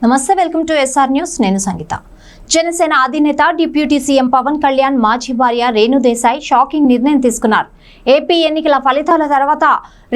నమస్తే, welcome to SR news. నేను సంగీత. జనసేన అధినేత డిప్యూటీ సీఎం పవన్ కళ్యాణ్ మాజీ భార్య రేణు దేశాయ్ షాకింగ్ నిర్ణయం తీసుకున్నారు. ఏపీ ఎన్నికల ఫలితాల తర్వాత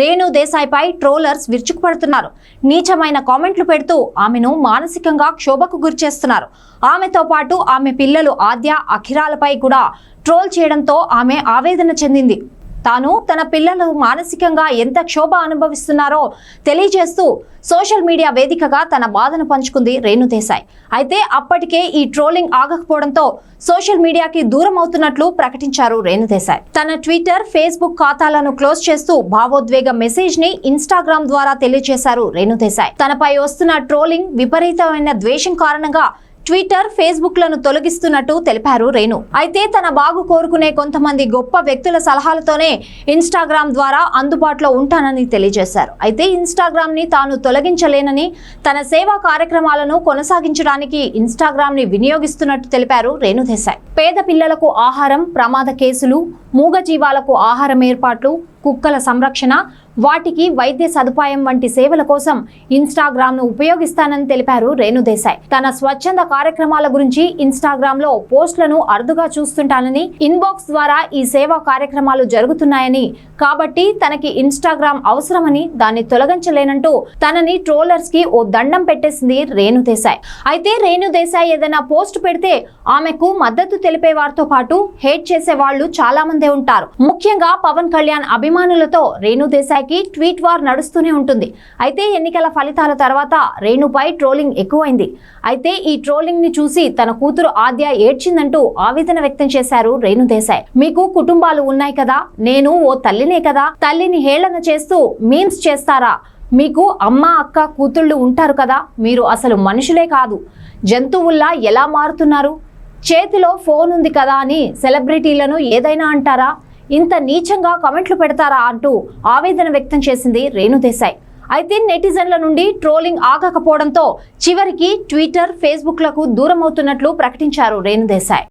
రేణు దేశాయ్పై ట్రోలర్స్ విరుచుకుపడుతున్నారు. నీచమైన కామెంట్లు పెడుతూ ఆమెను మానసికంగా క్షోభకు గురిచేస్తున్నారు. ఆమెతో పాటు ఆమె పిల్లలు ఆద్య, అఖిరాలపై కూడా ట్రోల్ చేయడంతో ఆమె ఆవేదన చెందింది. తాను తన పిల్లలు మానసికంగా ఎంత క్షోభ అనుభవిస్తున్నారో తెలియజేస్తూ సోషల్ మీడియా వేదికగా తన బాధను పంచుకుంది రేణు దేశాయ్. అయితే అప్పటికే ఈ ట్రోలింగ్ ఆగకపోవడంతో సోషల్ మీడియాకి దూరం అవుతున్నట్లు ప్రకటించారు రేణు దేశాయ్. తన ట్విట్టర్, ఫేస్బుక్ ఖాతాలను క్లోజ్ చేస్తూ భావోద్వేగ మెసేజ్ ని ఇన్స్టాగ్రామ్ ద్వారా తెలియజేశారు రేణు దేశాయ్. తనపై వస్తున్న ట్రోలింగ్, విపరీతమైన ద్వేషం కారణంగా ట్విట్టర్, ఫేస్బుక్ లను తొలగిస్తున్నట్టు తెలిపారు రేణు. అయితే తన బాగు కోరుకునే కొంతమంది గొప్ప వ్యక్తుల సలహాలతోనే ఇన్స్టాగ్రామ్ ద్వారా అందుబాటులో ఉంటానని తెలియజేశారు. అయితే ఇన్స్టాగ్రామ్ ని తాను తొలగించలేనని, తన సేవా కార్యక్రమాలను కొనసాగించడానికి ఇన్స్టాగ్రామ్ ని వినియోగిస్తున్నట్టు తెలిపారు రేణు దేశాయ్. పేద పిల్లలకు ఆహారం, ప్రమాద కేసులు, మూగజీవాలకు ఆహారం ఏర్పాట్లు, కుక్కల సంరక్షణ, వాటికి వైద్య సదుపాయం వంటి సేవల కోసం ఇన్స్టాగ్రామ్ ను ఉపయోగిస్తానని తెలిపారు రేణు దేశాయ్. తన స్వచ్ఛంద కార్యక్రమాల గురించి ఇన్స్టాగ్రామ్ లో పోస్టులను అరుదుగా చూస్తుంటానని, ఇన్బాక్స్ ద్వారా ఈ సేవా కార్యక్రమాలు జరుగుతున్నాయని, కాబట్టి తనకి ఇన్స్టాగ్రామ్ అవసరమని, దాన్ని తొలగించలేనంటూ తనని ట్రోలర్స్ కి ఓ దండం పెట్టేసింది రేణు దేశాయ్. అయితే రేణు దేశాయ్ ఏదైనా పోస్ట్ పెడితే ఆమెకు మద్దతు తెలిపే వారితో పాటు హేట్ చేసే వాళ్ళు చాలా మందే ఉంటారు. ముఖ్యంగా పవన్ కళ్యాణ్ అభిమానులతో రేణు దేశాయ్ ట్వీట్ వార్ నడుస్తూనే ఉంటుంది. అయితే ఎన్నికల ఫలితాల తర్వాత రేణుపై ట్రోలింగ్ ఎక్కువైంది. అయితే ఈ ట్రోలింగ్ ని చూసి తన కూతురు ఆద్య ఏడ్చిందంటూ ఆవేదన వ్యక్తం చేశారు రేణు దేశాయ్. మీకు కుటుంబాలు ఉన్నాయి కదా, నేను ఓ తల్లినే కదా, తల్లిని హేళన చేస్తూ మీమ్స్ చేస్తారా? మీకు అమ్మ, అక్క, కూతుళ్ళు ఉంటారు కదా, మీరు అసలు మనుషులే కాదు, జంతువుల్లా ఎలా మారుతున్నారు? చేతిలో ఫోన్ ఉంది కదా అని సెలబ్రిటీలను ఏదైనా అంటారా? ఇంత నీచంగా కామెంట్లు పెడతారా అంటూ ఆవేదన వ్యక్తం చేసింది రేణు దేశాయ్. అయితే నెటిజన్ల నుండి ట్రోలింగ్ ఆగకపోవడంతో చివరికి ట్విట్టర్, ఫేస్బుక్ లకు దూరం అవుతున్నట్లు ప్రకటించారు రేణు దేశాయ్.